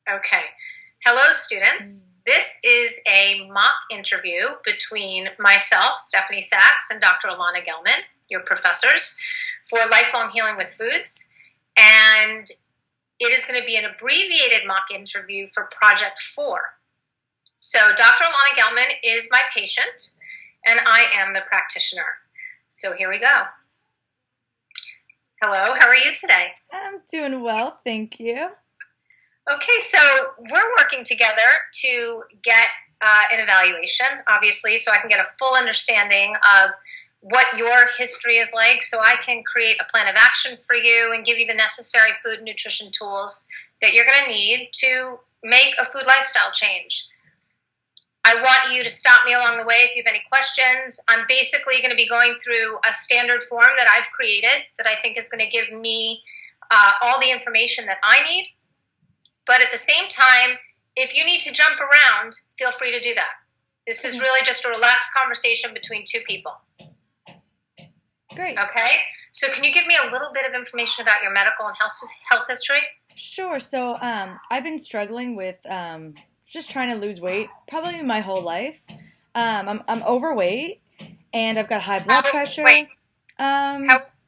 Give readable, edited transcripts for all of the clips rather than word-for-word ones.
Okay. Hello, students. This is a mock interview between myself, Stephanie Sachs, and Dr. Alana Gelman, your professors, for Lifelong Healing with Foods. And it is going to be an abbreviated mock interview for Project 4. So Dr. Alana Gelman is my patient, and I am the practitioner. So here we go. Hello, how are you today? I'm doing well, thank you. Okay, so we're working together to get an evaluation, obviously, so I can get a full understanding of what your history is like, so I can create a plan of action for you and give you the necessary food and nutrition tools that you're going to need to make a food lifestyle change. I want you to stop me along the way if you have any questions. I'm basically going to be going through a standard form that I've created that I think is going to give me all the information that I need. But at the same time, if you need to jump around, feel free to do that. This is really just a relaxed conversation between two people. Great. Okay? So can you give me a little bit of information about your medical and health history? Sure. So I've been struggling with just trying to lose weight probably my whole life. I'm overweight and I've got high blood pressure. How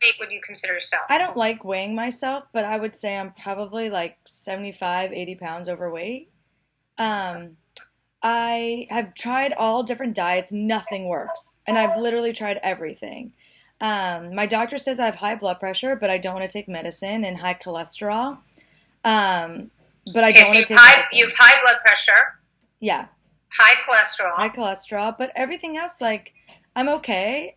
weight would you consider yourself? I don't like weighing myself, but I would say I'm probably like 75, 80 pounds overweight. I have tried all different diets. Nothing works. And I've literally tried everything. My doctor says I have high blood pressure, but I don't want to take medicine, and high cholesterol. But I don't want to take medicine. You have high blood pressure. Yeah. High cholesterol. High cholesterol, but everything else, like, I'm okay.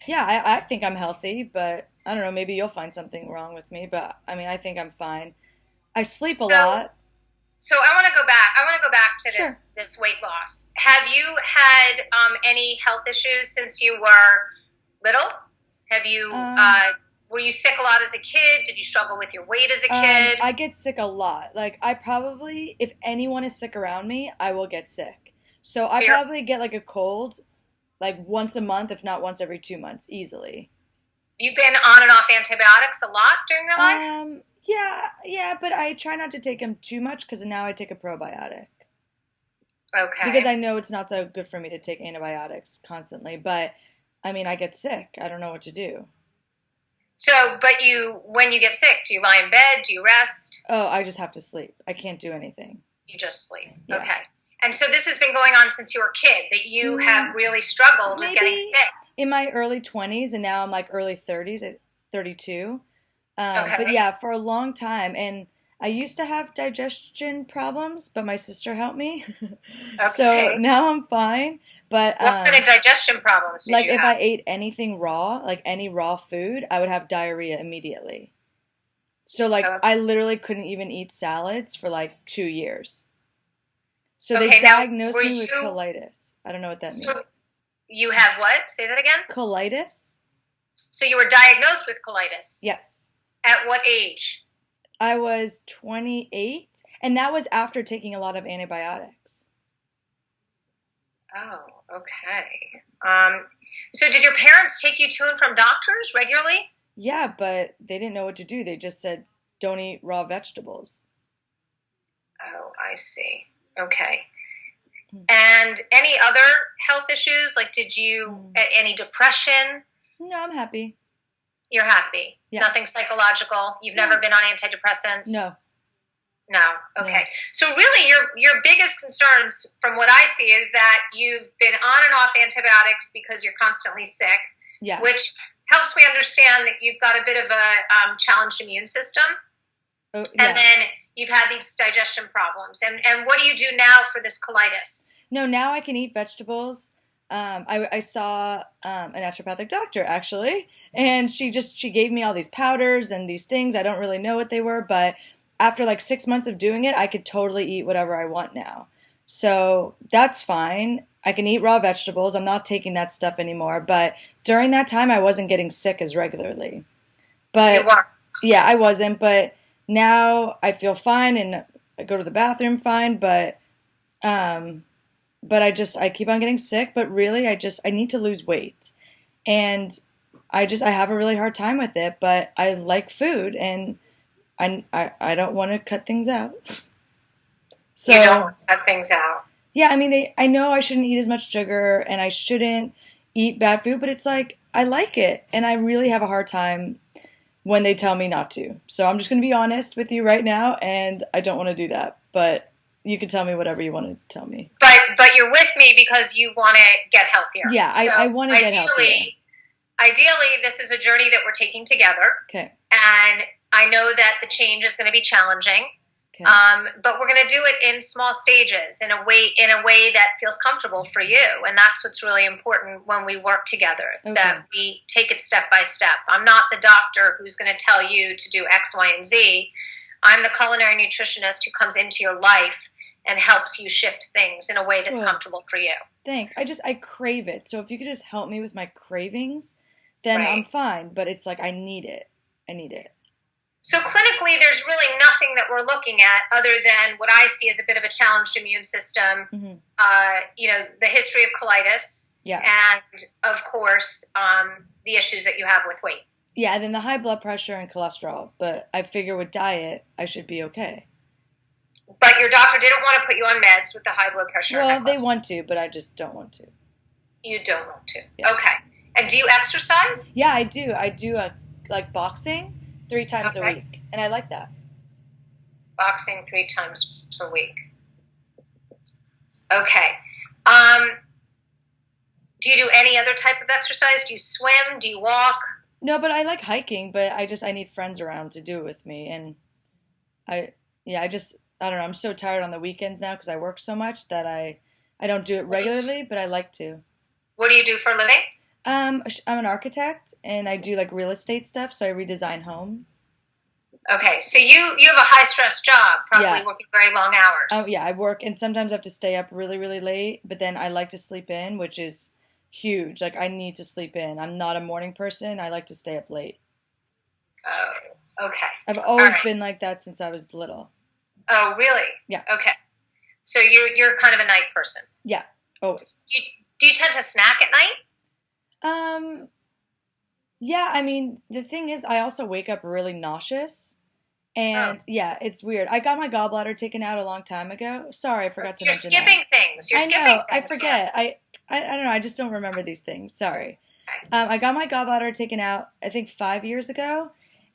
Yeah, I think I'm healthy, but I don't know, maybe you'll find something wrong with me, but I mean, I think I'm fine. I sleep a lot. So I want to go back. To Sure. this weight loss. Have you had any health issues since you were little? Have you were you sick a lot as a kid? Did you struggle with your weight as a kid? I get sick a lot. Like, I probably, if anyone is sick around me, I will get sick. So I probably get like a cold like once a month, if not once every 2 months, easily. You've been on and off antibiotics a lot during your life? Yeah, but I try not to take them too much because now I take a probiotic. Okay. Because I know it's not so good for me to take antibiotics constantly, but I mean, I get sick. I don't know what to do. So, but when you get sick, do you lie in bed? Do you rest? Oh, I just have to sleep. I can't do anything. You just sleep. Yeah. Okay. And so this has been going on since you were a kid, that you have really struggled with getting sick. In my early 20s, and now I'm like early 30s, 32. Okay. But yeah, for a long time. And I used to have digestion problems, but my sister helped me. Okay. So now I'm fine. But what kind of digestion problems did you have? Like if I ate anything raw, like any raw food, I would have diarrhea immediately. So like I literally couldn't even eat salads for like 2 years. So they diagnosed me with colitis. I don't know what that means. So you have what? Say that again? Colitis? So you were diagnosed with colitis? Yes. At what age? I was 28, and that was after taking a lot of antibiotics. Oh, okay. So did your parents take you to and from doctors regularly? Yeah, but they didn't know what to do. They just said, don't eat raw vegetables. Oh, I see. Okay. And any other health issues? Like, did you, any depression? No, I'm happy. You're happy? Yeah. Nothing psychological? You've never been on antidepressants? No. No. Okay. So really your biggest concerns from what I see is that you've been on and off antibiotics because you're constantly sick. Yeah. Which helps me understand that you've got a bit of a challenged immune system. Oh, yeah. And then you've had these digestion problems. And what do you do now for this colitis? No, now I can eat vegetables. I saw a naturopathic doctor, actually, and she gave me all these powders and these things. I don't really know what they were, but after like 6 months of doing it, I could totally eat whatever I want now. So that's fine. I can eat raw vegetables. I'm not taking that stuff anymore. But during that time, I wasn't getting sick as regularly. But you are. Yeah, I wasn't. But now I feel fine and I go to the bathroom fine. But I keep on getting sick. But really, I need to lose weight. And I have a really hard time with it. But I like food, and I don't want to cut things out. So You don't cut things out. yeah, I mean, I know I shouldn't eat as much sugar and I shouldn't eat bad food, but it's like I like it, and I really have a hard time when they tell me not to. So I'm just going to be honest with you right now, and I don't want to do that. But you can tell me whatever you want to tell me. But you're with me because you want to get healthier. Yeah, I want to get healthier. Ideally, this is a journey that we're taking together. Okay. And I know that the change is going to be challenging. Okay. But we're going to do it in small stages, in a way that feels comfortable for you, and that's what's really important when we work together. Okay. That we take it step by step. I'm not the doctor who's going to tell you to do X, Y, and Z. I'm the culinary nutritionist who comes into your life and helps you shift things in a way that's comfortable for you. Thanks. I crave it. So if you could just help me with my cravings, then I'm fine. But it's like I need it. So clinically, there's really nothing that we're looking at other than what I see as a bit of a challenged immune system. Mm-hmm. The history of colitis, and of course, the issues that you have with weight. Yeah, and then the high blood pressure and cholesterol. But I figure with diet, I should be okay. But your doctor didn't want to put you on meds with the high blood pressure. Well, they want to, but I just don't want to. You don't want to. Yeah. Okay. And do you exercise? Yeah, I do. I do like boxing 3 times a week, and I like that. Boxing 3 times per week. Okay. Do you do any other type of exercise? Do you swim? Do you walk? No, but I like hiking, but I need friends around to do it with me, and I don't know. I'm so tired on the weekends now because I work so much that I don't do it regularly, but I like to. What do you do for a living? I'm an architect, and I do like real estate stuff, so I redesign homes. Okay, so you have a high-stress job, probably working very long hours. Oh, yeah, I work, and sometimes I have to stay up really, really late, but then I like to sleep in, which is huge. Like, I need to sleep in. I'm not a morning person. I like to stay up late. Oh, okay. I've always been like that since I was little. Oh, really? Yeah. Okay. So you're kind of a night person. Yeah, always. Do you tend to snack at night? Yeah, I mean, the thing is, I also wake up really nauseous. And yeah, it's weird. I got my gallbladder taken out a long time ago. Sorry, I forgot to mention that. You're skipping things. I know, I forget. Yeah. I don't know, I just don't remember these things. Sorry. Okay. I got my gallbladder taken out, I think 5 years ago.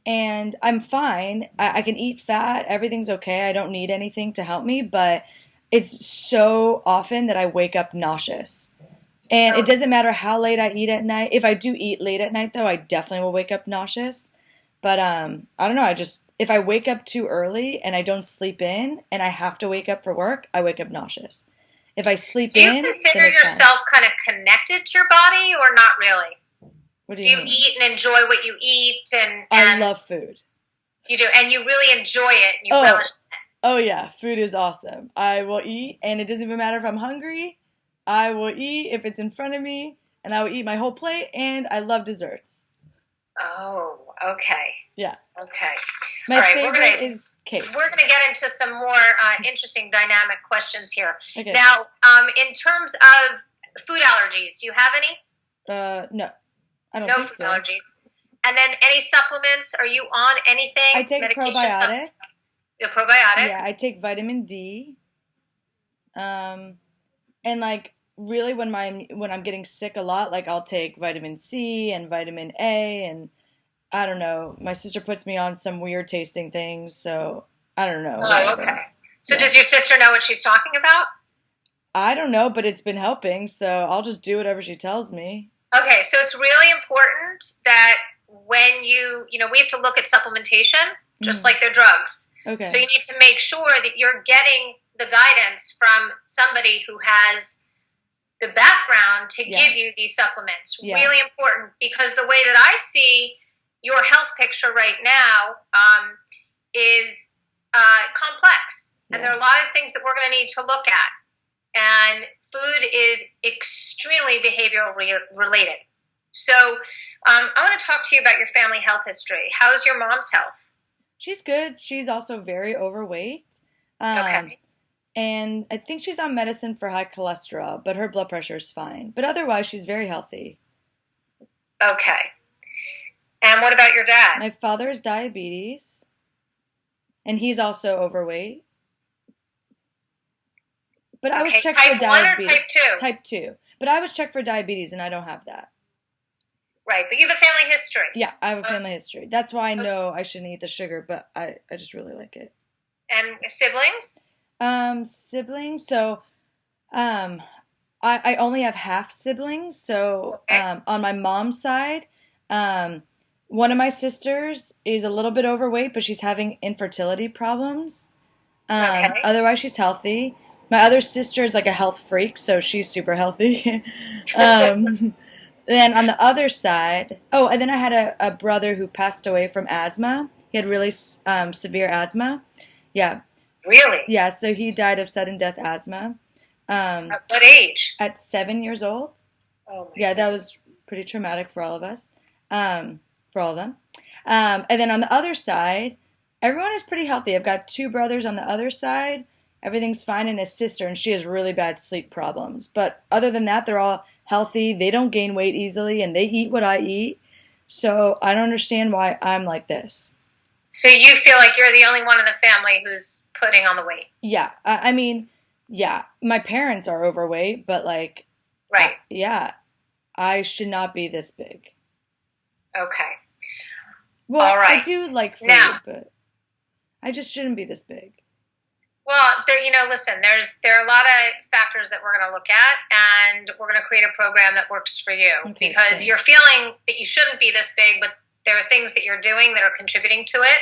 And I'm fine. I can eat fat. Everything's okay. I don't need anything to help me. But it's so often that I wake up nauseous. And it doesn't matter how late I eat at night. If I do eat late at night, though, I definitely will wake up nauseous. But I don't know. If I wake up too early and I don't sleep in and I have to wake up for work, I wake up nauseous. If I sleep in, do you consider yourself kind of connected to your body or not really? What do you eat and enjoy what you eat? And I love food. You do, and you really enjoy it. You relish it. Oh yeah, food is awesome. I will eat, and it doesn't even matter if I'm hungry. I will eat if it's in front of me, and I will eat my whole plate, and I love desserts. Oh, okay. Yeah. Okay. My favorite is cake. We're going to get into some more interesting dynamic questions here. Okay. Now, in terms of food allergies, do you have any? No. I don't think so. No food allergies. And then any supplements? Are you on anything? I take probiotics. The probiotic? Yeah, I take vitamin D. And like really when I'm getting sick a lot, like I'll take vitamin C and vitamin A, and I don't know. My sister puts me on some weird tasting things, so I don't know. Oh, okay. So does your sister know what she's talking about? I don't know, but it's been helping, so I'll just do whatever she tells me. Okay, so it's really important that when we have to look at supplementation, just like their drugs. Okay. So you need to make sure that you're getting the guidance from somebody who has the background to give you these supplements. Yeah. Really important, because the way that I see your health picture right now is complex. Yeah. And there are a lot of things that we're going to need to look at. And food is extremely behavioral related. So I want to talk to you about your family health history. How's your mom's health? She's good. She's also very overweight. Okay. And I think she's on medicine for high cholesterol, but her blood pressure is fine. But otherwise, she's very healthy. Okay. And what about your dad? My father has diabetes. and he's also overweight. But I was Okay, checked for type 1 or diabetes. type 2? Type 2. But I was checked for diabetes, and I don't have that. Right, but you have a family history. Yeah, I have a family history. That's why I Okay. know I shouldn't eat the sugar, but I just really like it. And siblings? Siblings. So, um, I only have half siblings. So, Okay. on my mom's side, um, one of my sisters is a little bit overweight, but she's having infertility problems. Okay. Otherwise, she's healthy. My other sister is like a health freak, so she's super healthy. um, then on the other side, oh, and then I had a brother who passed away from asthma. He had really severe asthma. Yeah, Really? yeah. So he died of sudden death asthma At what age? at 7 years old. Oh my Yeah, that was goodness. pretty traumatic for all of us, for all of them. And then on the other side, everyone is pretty healthy. I've got two brothers on the other side. Everything's fine, and a sister, and she has really bad sleep problems. But other than that, they're all healthy. They don't gain weight easily, and they eat what I eat. So I don't understand why I'm like this. So you feel like you're the only one in the family who's putting on the weight? Yeah, I mean, yeah, my parents are overweight, but like, Right. yeah, I should not be this big. Okay. Well, All I right. do like food, Now, but I just shouldn't be this big. well, listen, there are a lot of factors that we're going to look at, and we're going to create a program that works for you Okay, because thanks. you're feeling that you shouldn't be this big, but there are things that you're doing that are contributing to it.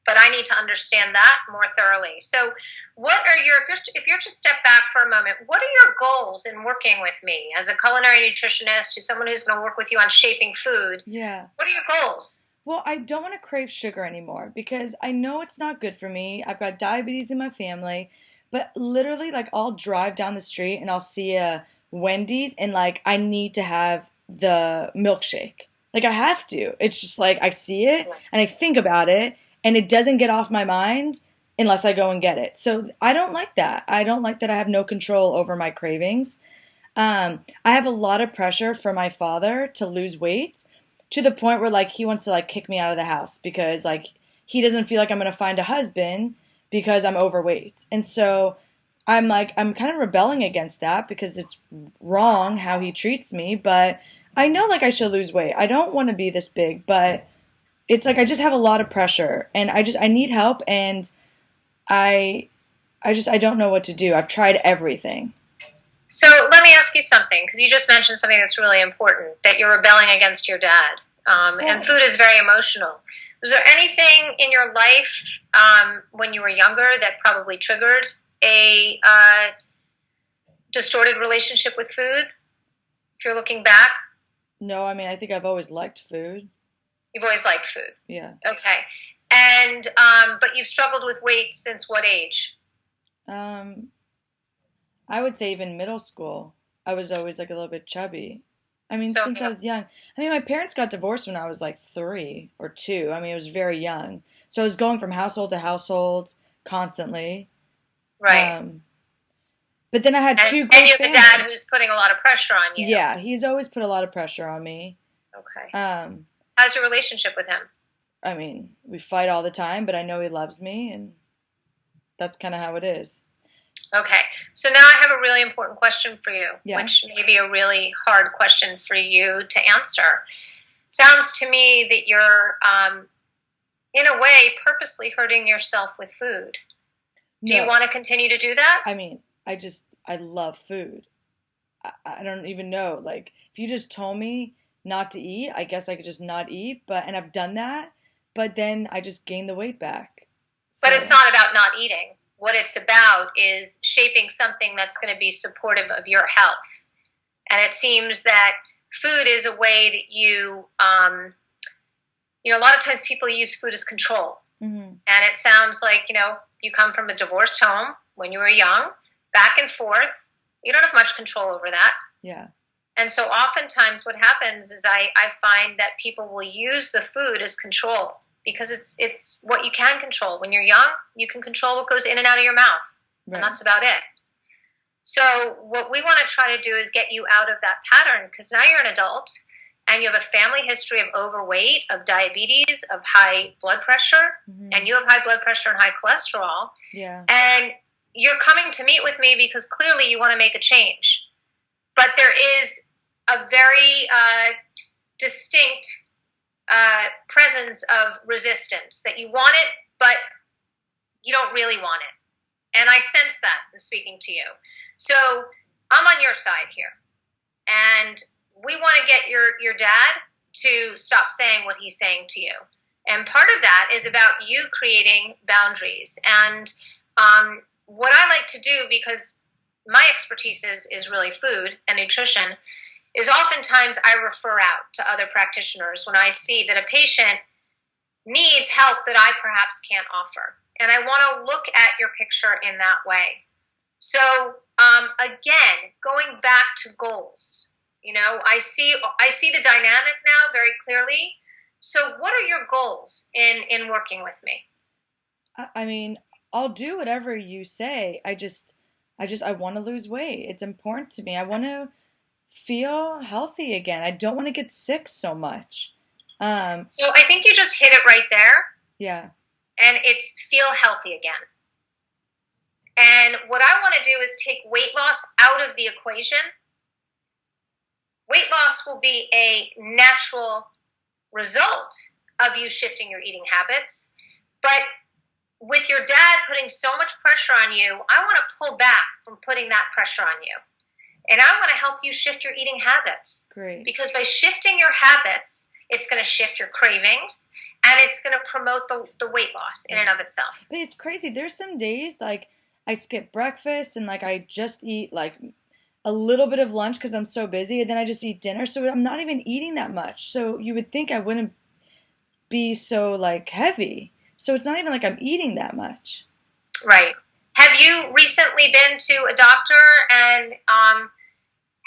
But I need to understand that more thoroughly. So, if you're to step back for a moment, what are your goals in working with me as a culinary nutritionist, to someone who's going to work with you on shaping food? Yeah. What are your goals? Well, I don't want to crave sugar anymore because I know it's not good for me. I've got diabetes in my family, but literally, like, I'll drive down the street and I'll see a Wendy's and, like, I need to have the milkshake. Like, I have to. It's just like I see it and I think about it and it doesn't get off my mind unless I go and get it. So I don't like that. I don't like that I have no control over my cravings. I have a lot of pressure from my father to lose weight to the point where like he wants to like kick me out of the house because like he doesn't feel like I'm going to find a husband because I'm overweight. And so I'm kind of rebelling against that because it's wrong how he treats me, but I know like I should lose weight. I don't want to be this big, but it's like I just have a lot of pressure and I need help and I I don't know what to do. I've tried everything. So let me ask you something, because you just mentioned something that's really important, that you're rebelling against your dad. And food is very emotional. Was there anything in your life when you were younger that probably triggered a distorted relationship with food, if you're looking back? No, I mean, I think I've always liked food. You've always liked food. Yeah. Okay. And but you've struggled with weight since what age? Um, I would say even middle school, I was always like a little bit chubby. I mean, So, since I was young. I mean, my parents got divorced when I was like 3 or 2. I mean, it was very young. So I was going from household to household constantly. right. Um, but then I had And, two and great you have a dad families. who's putting a lot of pressure on you. Yeah, he's always put a lot of pressure on me. Okay. Um, How's your relationship with him? I mean, we fight all the time, but I know he loves me, and that's kind of how it is. Okay, so now I have a really important question for you, Yeah. which may be a really hard question for you to answer. Sounds to me that you're, in a way, purposely hurting yourself with food. Do you No, want to continue to do that? I mean, I love food. I don't even know. Like, if you just told me not to eat, I guess I could just not eat. And I've done that, but then I just gained the weight back. But it's So, not about not eating. What it's about is shaping something that's going to be supportive of your health. And it seems that food is a way that a lot of times people use food as control. mhm, And it sounds like, you come from a divorced home when you were young, back and forth. You don't have much control over that. yeah, And so oftentimes what happens is I find that people will use the food as control because it's what you can control. When you're young, you can control what goes in and out of your mouth. And right, that's about it. So what we want to try to do is get you out of that pattern because now you're an adult and you have a family history of overweight, of diabetes, of high blood pressure, and you have high blood pressure and high cholesterol, and you're coming to meet with me because clearly you want to make a change. But there is a very distinct presence of resistance, that you want it, but you don't really want it. And I sense that in speaking to you. So I'm on your side here. And we want to get your dad to stop saying what he's saying to you. And part of that is about you creating boundaries. And what I like to do, because my expertise is really food and nutrition, is oftentimes I refer out to other practitioners when I see that a patient needs help that I perhaps can't offer. And I want to look at your picture in that way. So again, going back to goals, I see the dynamic now very clearly. So what are your goals in working with me? I mean, I'll do whatever you say. I want to lose weight. It's important to me. I want to feel healthy again. I don't want to get sick so much. So I think you just hit it right there. Yeah. And it's feel healthy again. And what I want to do is take weight loss out of the equation. Weight loss will be a natural result of you shifting your eating habits. But with your dad putting so much pressure on you, I want to pull back from putting that pressure on you. And I want to help you shift your eating habits. Great. Because by shifting your habits, it's going to shift your cravings, and it's going to promote the weight loss in and of itself. But it's crazy. There's some days, like, I skip breakfast and, like, I just eat, like, a little bit of lunch because I'm so busy, and then I just eat dinner. So I'm not even eating that much. So you would think I wouldn't be so, like, heavy. So it's not even like I'm eating that much. Right. Have you recently been to a doctor and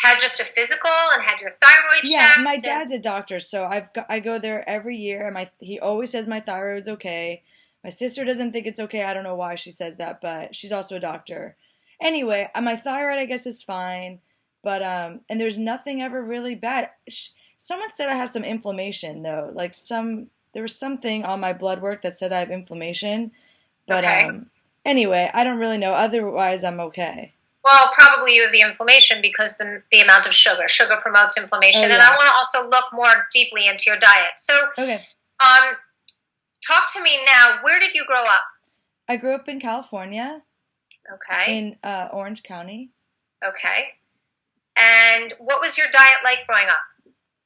had just a physical and had your thyroid checked? Yeah, my dad's a doctor, so I go there every year. And he always says my thyroid's okay. My sister doesn't think it's okay. I don't know why she says that, but she's also a doctor. Anyway, my thyroid, I guess, is fine. But, and there's nothing ever really bad. Someone said I have some inflammation, though. Like, there was something on my blood work that said I have inflammation. But, okay. Anyway, I don't really know. Otherwise, I'm okay. Well, probably you have the inflammation because the amount of sugar. Sugar promotes inflammation. Oh, yeah. And I want to also look more deeply into your diet. So, okay. Talk to me now. Where did you grow up? I grew up in California. Okay. In Orange County. Okay. And what was your diet like growing up?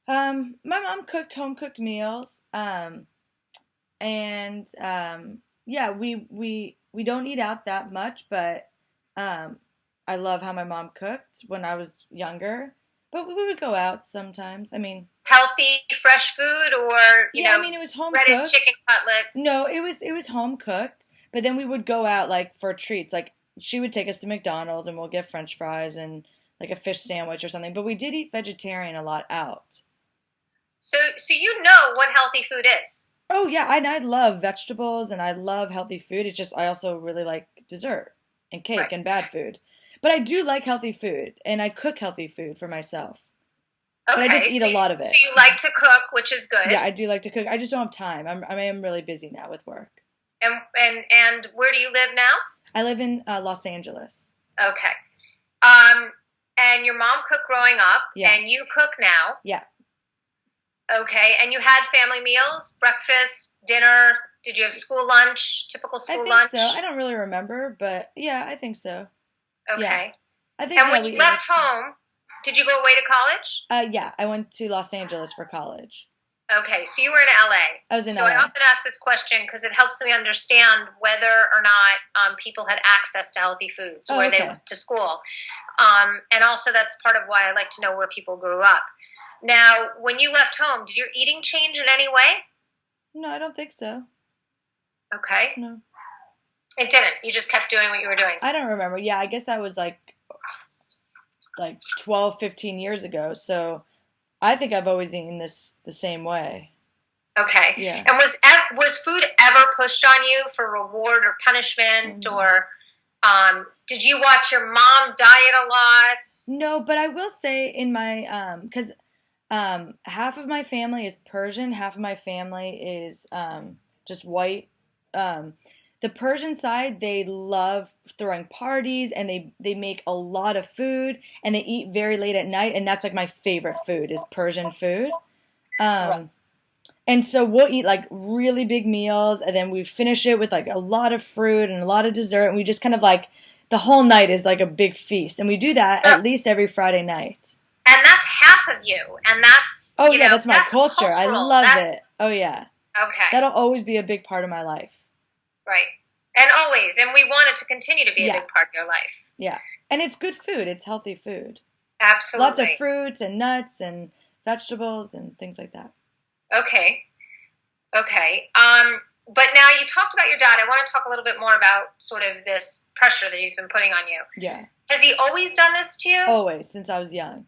My mom cooked home-cooked meals. Yeah, we don't eat out that much, but I love how my mom cooked when I was younger. But we would go out sometimes. I mean, healthy, fresh food, or I mean, it was home breaded cooked. Chicken cutlets. No, it was home cooked. But then we would go out like for treats. Like she would take us to McDonald's and we'll get French fries and like a fish sandwich or something. But we did eat vegetarian a lot out. So you know what healthy food is. Oh yeah, I love vegetables and I love healthy food. It's just I also really like dessert and cake and bad food. But I do like healthy food, and I cook healthy food for myself. Okay, but I just eat a lot of it. So you like to cook, which is good. Yeah, I do like to cook. I just don't have time. I am really busy now with work. And where do you live now? I live in Los Angeles. Okay. And your mom cooked growing up, and you cook now. Yeah. Okay, and you had family meals, breakfast, dinner. Did you have school lunch, typical school lunch? I think so. I don't really remember, but yeah, I think so. Okay. Yeah. I think. And when you left home, did you go away to college? Yeah, I went to Los Angeles for college. Okay, so you were in LA. I was in LA. So I often ask this question because it helps me understand whether or not people had access to healthy foods where they went to school. And also that's part of why I like to know where people grew up. Now, when you left home, did your eating change in any way? No, I don't think so. Okay. No. It didn't. You just kept doing what you were doing. I don't remember. Yeah, I guess that was like 12, 15 years ago. So I think I've always eaten this the same way. Okay. Yeah. And was food ever pushed on you for reward or punishment, or did you watch your mom diet a lot? No, but I will say in my because Half of my family is Persian, half of my family is just white. Um, the Persian side, they love throwing parties and they make a lot of food and they eat very late at night, and that's like my favorite food is Persian food. Right. Um, and so we'll eat like really big meals and then we finish it with like a lot of fruit and a lot of dessert, and we just kind of like the whole night is like a big feast. And we do that So, at least every Friday night. and that's half of you, and that's, Oh yeah, that's my that's culture. I cultural. love it. That's Oh yeah. okay. That'll always be a big part of my life. Right. And always, and we want it to continue to be a Yeah. big part of your life. Yeah. And it's good food. It's healthy food. Lots of Absolutely. fruits and nuts and vegetables and things like that. Okay. Okay. But now you talked about your dad. I want to talk a little bit more about sort of this pressure that he's been putting on you. Yeah. Has he always done this to you? Always, since I was young.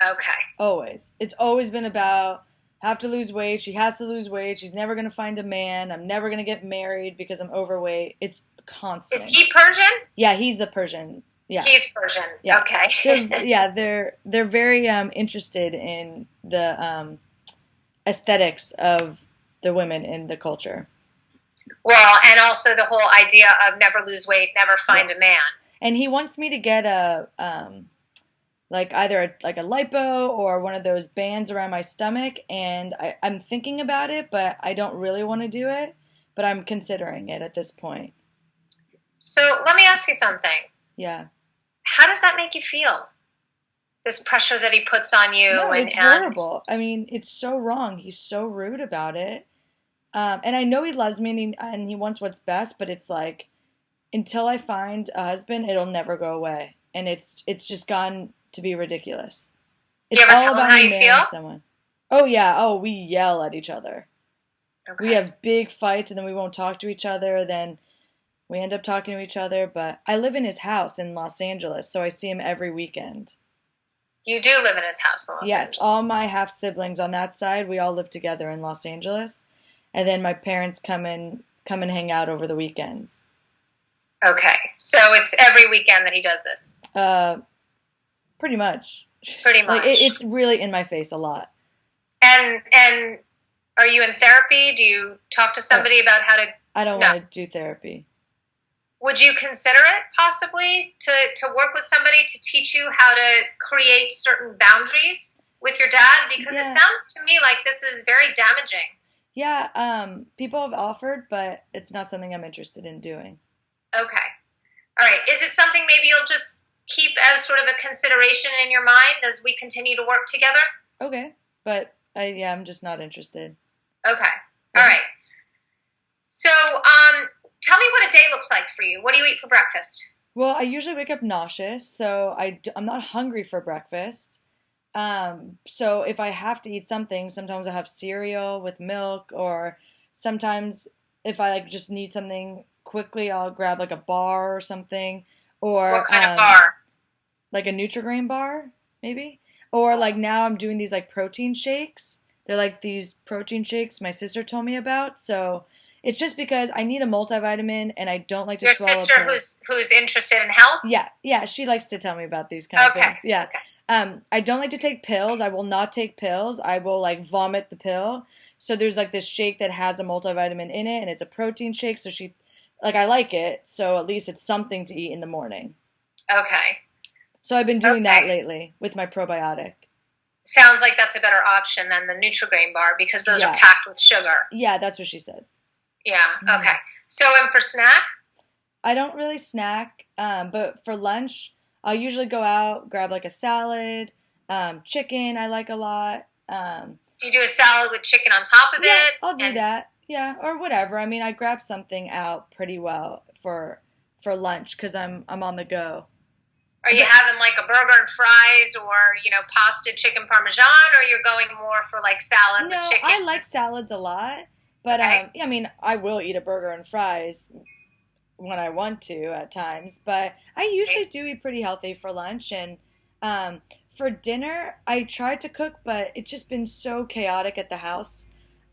Okay. Always. It's always been about have to lose weight. She has to lose weight. She's never going to find a man. I'm never going to get married because I'm overweight. It's constant. Is he Persian? Yeah, he's the Persian. Yeah. He's Persian. Yeah. Okay. They're very interested in the aesthetics of the women in the culture. Well, and also the whole idea of never lose weight, never find Yes. a man. And he wants me to get a like either a lipo or one of those bands around my stomach, and I'm thinking about it, but I don't really want to do it, but I'm considering it at this point. So let me ask you something. Yeah. How does that make you feel? This pressure that he puts on you, No, and it's horrible. I mean, it's so wrong. He's so rude about it. And I know he loves me and he wants what's best, but it's like until I find a husband, it'll never go away. And it's just gone to be ridiculous. Do you It's ever all tell him about how me you marrying feel? someone. Oh yeah. Oh, we yell at each other. We Okay. have big fights and then we won't talk to each other. Then we end up talking to each other. But I live in his house in Los Angeles, so I see him every weekend. You do live in his house in Los Yes, Angeles. all my half siblings on that side, we all live together in Los Angeles. And then my parents come and hang out over the weekends. Okay. So it's every weekend that he does this. Pretty much. Pretty much. Like it's really in my face a lot. And are you in therapy? Do you talk to somebody about how to? I don't No. want to do therapy. Would you consider it possibly to work with somebody to teach you how to create certain boundaries with your dad? Because Yeah. it sounds to me like this is very damaging. Yeah, people have offered, but it's not something I'm interested in doing. Okay. All right. Is it something maybe you'll just keep as sort of a consideration in your mind as we continue to work together? Okay, but I'm just not interested. Okay. All Yes. right. So, tell me what a day looks like for you. What do you eat for breakfast? Well, I usually wake up nauseous, so I'm not hungry for breakfast. So if I have to eat something, sometimes I have cereal with milk, or sometimes if I like just need something quickly, I'll grab like a bar or something, or What kind of bar? like a Nutri-Grain bar, maybe. Or like now I'm doing these like protein shakes. They're like these protein shakes my sister told me about. So it's just because I need a multivitamin and I don't like to Your swallow sister pills. who's interested in health? Yeah, she likes to tell me about these kind of Okay. things. Yeah. Okay. I don't like to take pills. I will not take pills. I will like vomit the pill. So there's like this shake that has a multivitamin in it and it's a protein shake. So I like it. So at least it's something to eat in the morning. Okay. So I've been doing that Okay. lately with my probiotic. Sounds like that's a better option than the Nutri-Grain bar because those Yeah. are packed with sugar. Yeah, that's what she said. Yeah. Mhm. Okay. So, and for snack? I don't really snack, but for lunch, I'll usually go out, grab like a salad, chicken I like a lot. Do you do a salad with chicken on top of Yeah, it? I'll do And that. Yeah, or whatever. I mean, I grab something out pretty well for lunch because I'm on the go. Are you having like a burger and fries or, pasta, chicken parmesan, or you're going more for like salad No, with chicken? I like salads a lot, but Okay. I mean, I will eat a burger and fries when I want to at times, but I usually do eat pretty healthy for lunch. And for dinner, I tried to cook, but it's just been so chaotic at the house.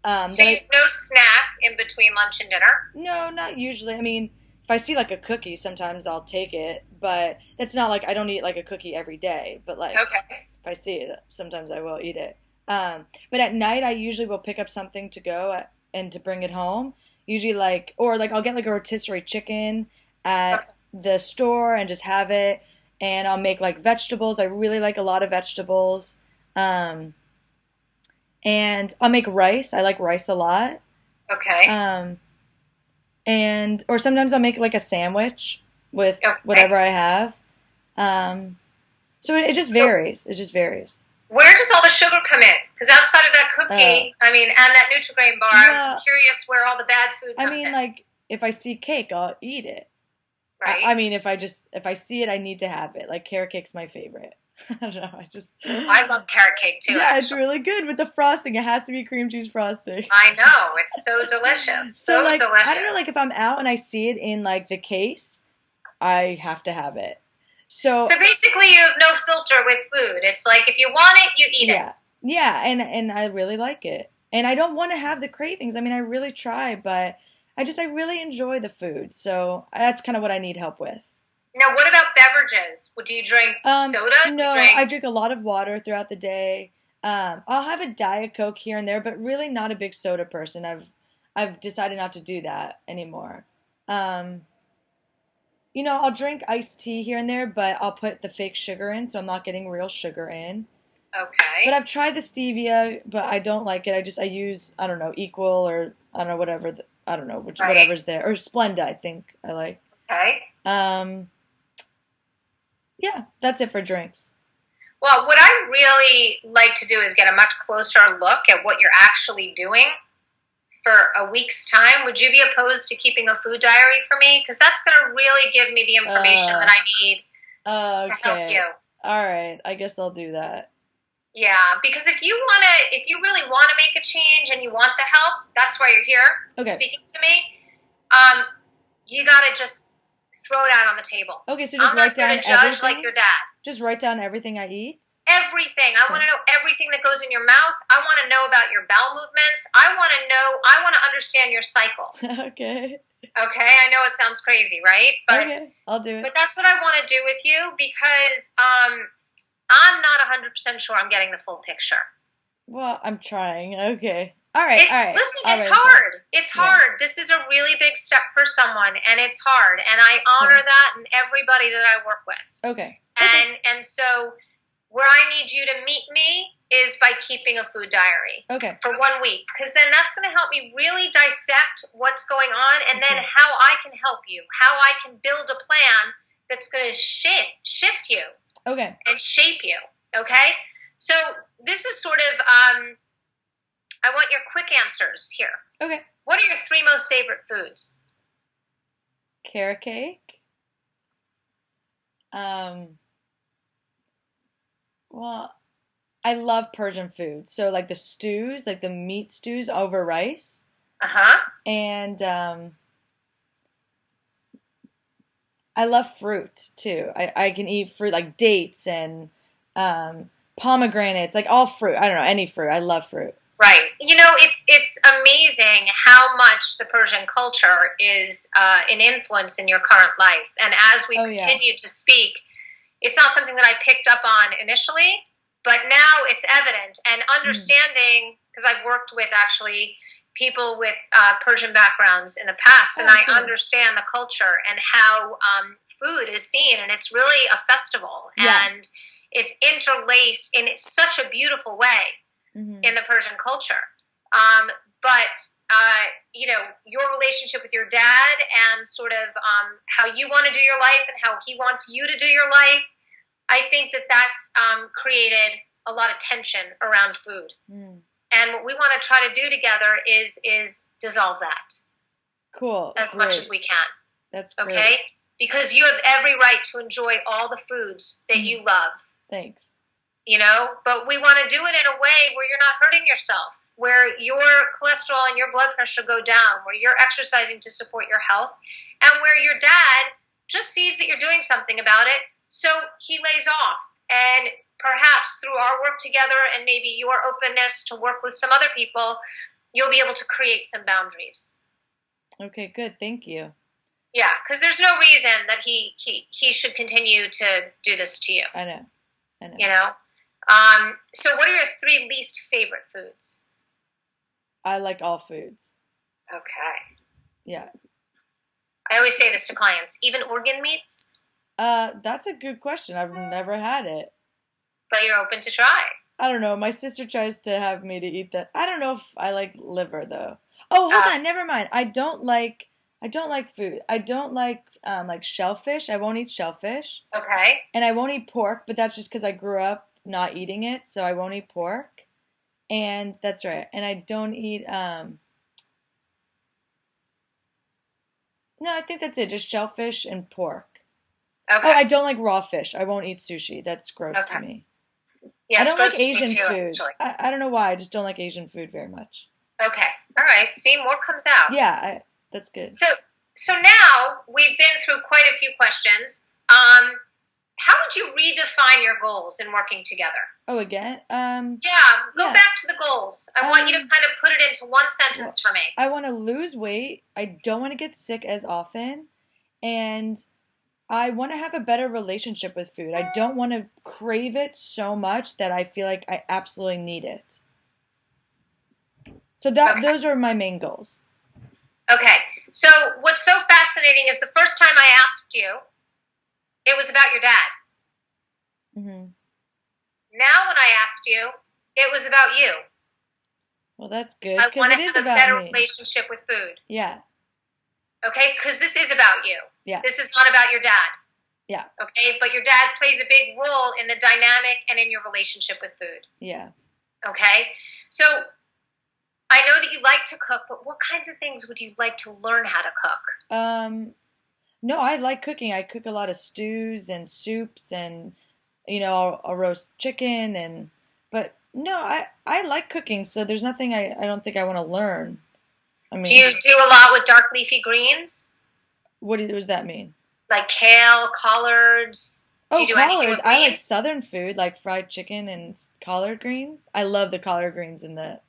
So you no snack in between lunch and dinner? No, not usually. I mean, if I see like a cookie, sometimes I'll take it, but it's not like I don't eat like a cookie every day. But like Okay. if I see it, sometimes I will eat it. But at night, I usually will pick up something to go and to bring it home. Usually, or like I'll get like a rotisserie chicken Okay. at the store and just have it. And I'll make like vegetables. I really like a lot of vegetables. Um, and I'll make rice. I like rice a lot. Okay. Um, and or sometimes I'll make like a sandwich with Okay. whatever I have. Um, so it just So varies. It just varies. where does all the sugar come in? Because outside of that Uh, cookie, I mean, and that Nutri-Grain bar, I'm well, curious where all the bad food I comes mean, in, like if I see cake, I'll eat it. I right? mean, if I see it, I need to have it. Like carrot cake's my favorite. I don't know. I just I love carrot cake too, yeah, it's actually. really good with the frosting. It has to be cream cheese frosting. I know. It's so delicious. So So like I don't know, like if delicious. I'm out and I see it in like the case, I have to have it. So So basically, you have no filter with food. It's like if you want it, you eat it. yeah, yeah, and I really like it, and I don't want to have the cravings. I mean, I really try, but I really enjoy the food. So that's kind of what I need help with. Now, what about beverages? Do you drink soda? Do you No, drink? I drink a lot of water throughout the day. I'll have a Diet Coke here and there, but really not a big soda person. I've decided not to do that anymore. Um, I'll drink iced tea here and there, but I'll put the fake sugar in, so I'm not getting real sugar in. But Okay. I've tried the stevia, but I don't like it. I use I don't know Equal or I don't know whatever I don't know Right. whatever's there or Splenda. I think I like. Okay. Um, yeah, that's it for drinks. Well, what I really like to do is get a much closer look at what you're actually doing for a week's time. Would you be opposed to keeping a food diary for me? Because that's going to really give me the information that Uh, I need to help you. Okay. All right. I guess I'll do that. Yeah, because if you really want to make a change and you want the help, that's why you're here Okay. speaking to me. Um, you got to just throw it out on the table. Okay, so just I'm write not here down to judge like everything? your dad. Just write down everything I eat? Everything. I want Okay. to know everything that goes in your mouth. I want to know about your bowel movements. I want to understand your cycle. Okay. Okay? I know it sounds crazy, right? Okay. I'll do it. But that's what I want to do with you because I'm not 100% sure I'm getting the full picture. Well, I'm trying. Okay. All right. All It's right. listen, I'll it's write it down. hard. It's Yeah. hard. This is a really big step for someone and it's hard and I honor Okay. that in everybody that I work with. Okay. Okay. And so where I need you to meet me is by keeping a food diary Okay. for 1 week because then that's going to help me really dissect what's going on and then Okay. how I can help you, how I can build a plan that's going to shift you Okay. and shape you. Okay? So this is sort of I want your quick answers here. Okay. What are your three most favorite foods? Carrot cake. Um, well, I love Persian food. So like the stews, like the meat stews over rice. Uh-huh. And I love fruit too. I can eat fruit like dates and pomegranates, like all fruit. I don't know, any fruit. I love fruit. Right. You know, it's amazing how much the Persian culture is an influence in your current life. And as we Oh yeah. continue to speak, it's not something that I picked up on initially, but now it's evident. And Mm. understanding, because I've worked with actually people with Persian backgrounds in the past, and Oh, I cool. understand the culture and how food is seen. And it's really a festival. Yeah. And it's interlaced in such a beautiful way Hmm. in the Persian culture. Um, but you know, your relationship with your dad and sort of how you want to do your life and how he wants you to do your life, I think that that's created a lot of tension around food. Mm. And what we want to try to do together is dissolve that Cool. as much as Great. we can. That's Okay? great. Because you have every right to enjoy all the foods that Mhm. you love. Thanks. You know, but we want to do it in a way where you're not hurting yourself, where your cholesterol and your blood pressure go down, where you're exercising to support your health, and where your dad just sees that you're doing something about it, so he lays off. And perhaps through our work together and maybe your openness to work with some other people, you'll be able to create some boundaries. Okay, good. Thank you. Yeah, because there's no reason that he should continue to do this to you. I know. I know. You know, So what are your 3 least favorite foods? I like all foods. Okay. Yeah. I always say this to clients, even organ meats, That's a good question. I've never had it. but you're open to try. I don't know. My sister tries to have me to eat that. I don't know if I like liver though. Oh, hold Uh, on. Never mind. I don't like food. I don't like shellfish. I won't eat shellfish. okay. And I won't eat pork, but that's just because I grew up not eating it, so I won't eat pork. And that's right. And I don't eat no, I think that's it. Just shellfish and pork. Oh, Okay. I don't like raw fish. I won't eat sushi. That's gross to Okay. me. Yeah, I it's don't like gross to me Asian too, food. actually. I don't know why. I just don't like Asian food very much. Okay. All right. See, more comes out. Yeah, that's good. So now we've been through quite a few questions. How would you redefine your goals in working together? Oh, again? Yeah, go Yeah. back to the goals. I want you to Um, kind of put it into one well, sentence for me. I want to lose weight. I don't want to get sick as often. And I want to have a better relationship with food. I don't want to crave it so much that I feel like I absolutely need it. So Okay. those are my main goals. Okay. So what's so fascinating is the first time I asked you, it was about your dad. Hmm. Now when I asked you, it was about you. Well, that's good I because want it to is have a about better me. relationship with food. Yeah, Okay? Because this is about you. yeah, This is not about your dad. yeah, Okay? But your dad plays a big role in the dynamic and in your relationship with food. yeah. Okay? So I know that you like to cook, but what kinds of things would you like to learn how to cook? No, I like cooking. I cook a lot of stews and soups and I'll roast chicken but no, I like cooking, so there's nothing I don't think I want to learn. I Do you mean, do a lot with dark leafy greens? what does that mean? Like kale, collards? Do Oh, you do anything collards. with I like greens? southern food, like fried chicken and collard greens. I love the collard greens and the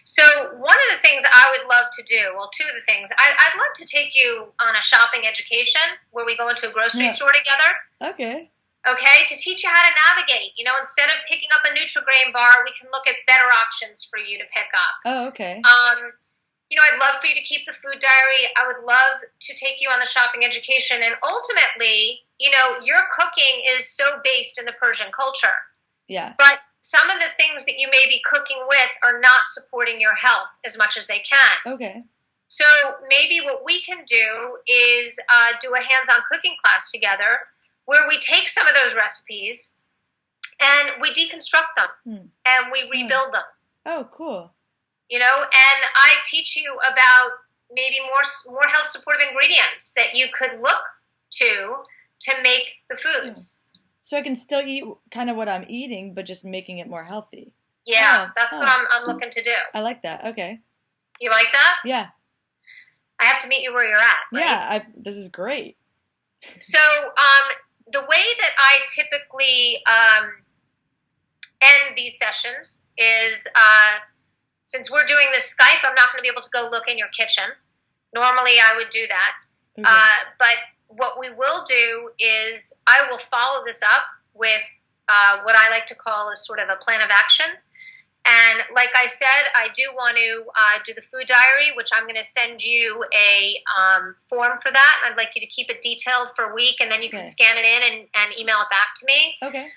So one of the things I would love to do, well, two of the things, I'd love to take you on a shopping education where we go into a grocery yeah. store together, Okay. okay, to teach you how to navigate. Instead of picking up a Nutri-Grain bar, we can look at better options for you to pick up. Oh, okay. I'd love for you to keep the food diary. I would love to take you on the shopping education. And ultimately, your cooking is so based in the Persian culture. Yeah. But some of the things that you may be cooking with are not supporting your health as much as they can. Okay. So maybe what we can do is do a hands-on cooking class together where we take some of those recipes and we deconstruct them and we rebuild them. Oh, cool. And I teach you about maybe more health supportive ingredients that you could look to make the foods. So I can still eat kind of what I'm eating, but just making it more healthy. Yeah, that's what I'm looking to do. I like that. Okay. You like that? Yeah. I have to meet you where you're at, right? Yeah, this is great. So the way that I typically end these sessions is since we're doing this Skype, I'm not going to be able to go look in your kitchen. Normally, I would do that. Okay. But what we will do is I will follow this up with what I like to call a sort of a plan of action. And like I said, I do want to do the food diary, which I'm going to send you a form for that. I'd like you to keep it detailed for a week, and then you can scan it in and email it back to me. Okay.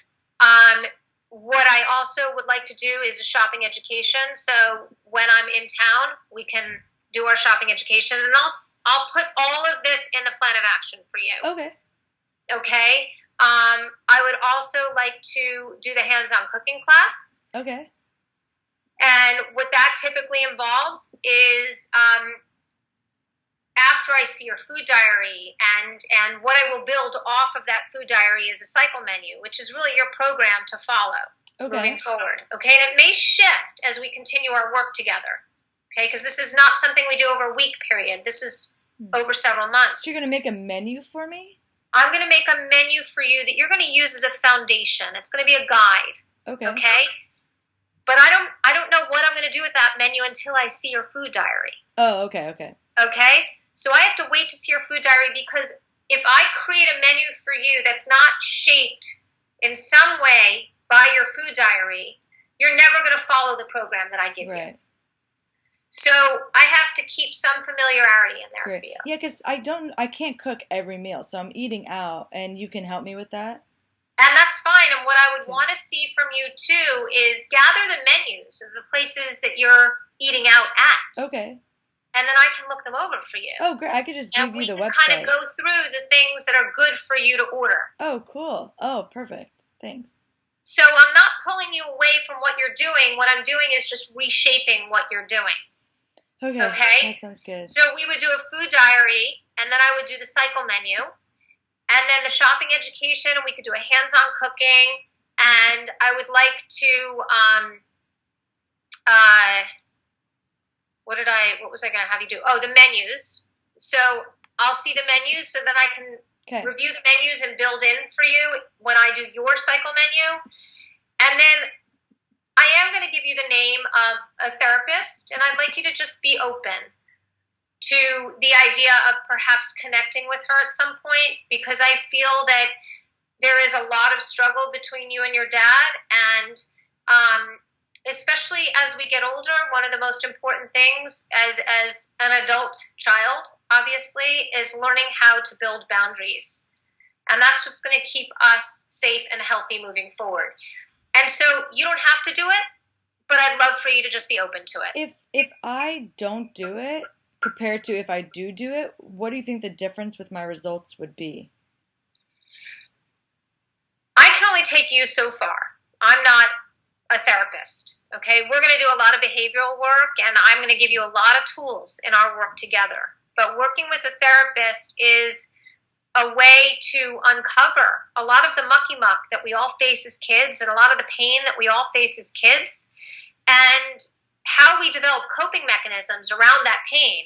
What I also would like to do is a shopping education. So when I'm in town, we can do our shopping education, and I'll put all of this in the plan of action for you. Okay. Okay. I would also like to do the hands-on cooking class. Okay. And what that typically involves is after I see your food diary and what I will build off of that food diary is a cycle menu, which is really your program to follow moving forward. Okay, and it may shift as we continue our work together. Okay, because this is not something we do over a week period. This is over several months. So you're going to make a menu for me? I'm going to make a menu for you that you're going to use as a foundation. It's going to be a guide. Okay. Okay? But I don't know what I'm going to do with that menu until I see your food diary. Oh, okay. Okay? So I have to wait to see your food diary because if I create a menu for you that's not shaped in some way by your food diary, you're never going to follow the program that I give you. So I have to keep some familiarity in there for you. Yeah, because I can't cook every meal, so I'm eating out, and you can help me with that. And that's fine. And what I would want to see from you too is gather the menus of the places that you're eating out at. Okay. And then I can look them over for you. Oh, great. I could just give you the website. And we can kind of go through the things that are good for you to order. Oh, cool. Oh, perfect. Thanks. So I'm not pulling you away from what you're doing. What I'm doing is just reshaping what you're doing. Okay. That sounds good. So we would do a food diary, and then I would do the cycle menu, and then the shopping education, and we could do a hands-on cooking, and I would like to, what was I going to have you do? Oh, the menus. So I'll see the menus so that I can review the menus and build in for you when I do your cycle menu. And then I am going to give you the name of a therapist, and I'd like you to just be open to the idea of perhaps connecting with her at some point, because I feel that there is a lot of struggle between you and your dad, and especially as we get older, one of the most important things as an adult child, obviously, is learning how to build boundaries. And that's what's going to keep us safe and healthy moving forward. And so you don't have to do it, but I'd love for you to just be open to it. If I don't do it, compared to if I do it, what do you think the difference with my results would be? I can only take you so far. I'm not a therapist, okay? We're going to do a lot of behavioral work, and I'm going to give you a lot of tools in our work together. But working with a therapist is a way to uncover a lot of the mucky muck that we all face as kids, and a lot of the pain that we all face as kids, and how we develop coping mechanisms around that pain,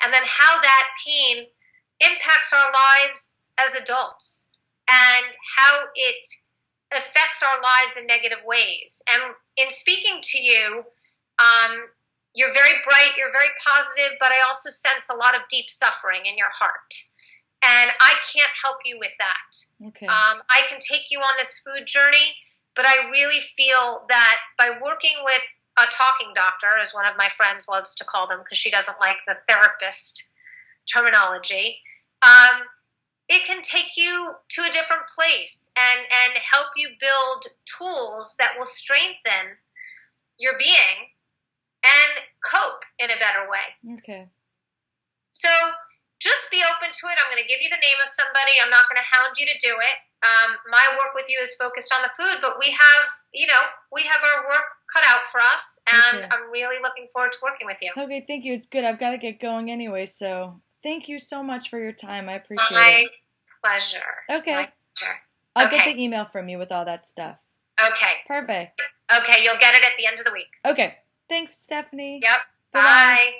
and then how that pain impacts our lives as adults, and how it affects our lives in negative ways. And in speaking to you, you're very bright, you're very positive, but I also sense a lot of deep suffering in your heart. And I can't help you with that. Okay. I can take you on this food journey, but I really feel that by working with a talking doctor, as one of my friends loves to call them because she doesn't like the therapist terminology, it can take you to a different place and help you build tools that will strengthen your being and cope in a better way. Okay. So just be open to it. I'm going to give you the name of somebody. I'm not going to hound you to do it. My work with you is focused on the food, but we have our work cut out for us, and I'm really looking forward to working with you. Okay, thank you. It's good. I've got to get going anyway, so thank you so much for your time. I appreciate it. My pleasure. Okay. My pleasure. I'll get the email from you with all that stuff. Okay. Perfect. Okay, you'll get it at the end of the week. Okay. Thanks, Stephanie. Yep. Bye-bye. Bye.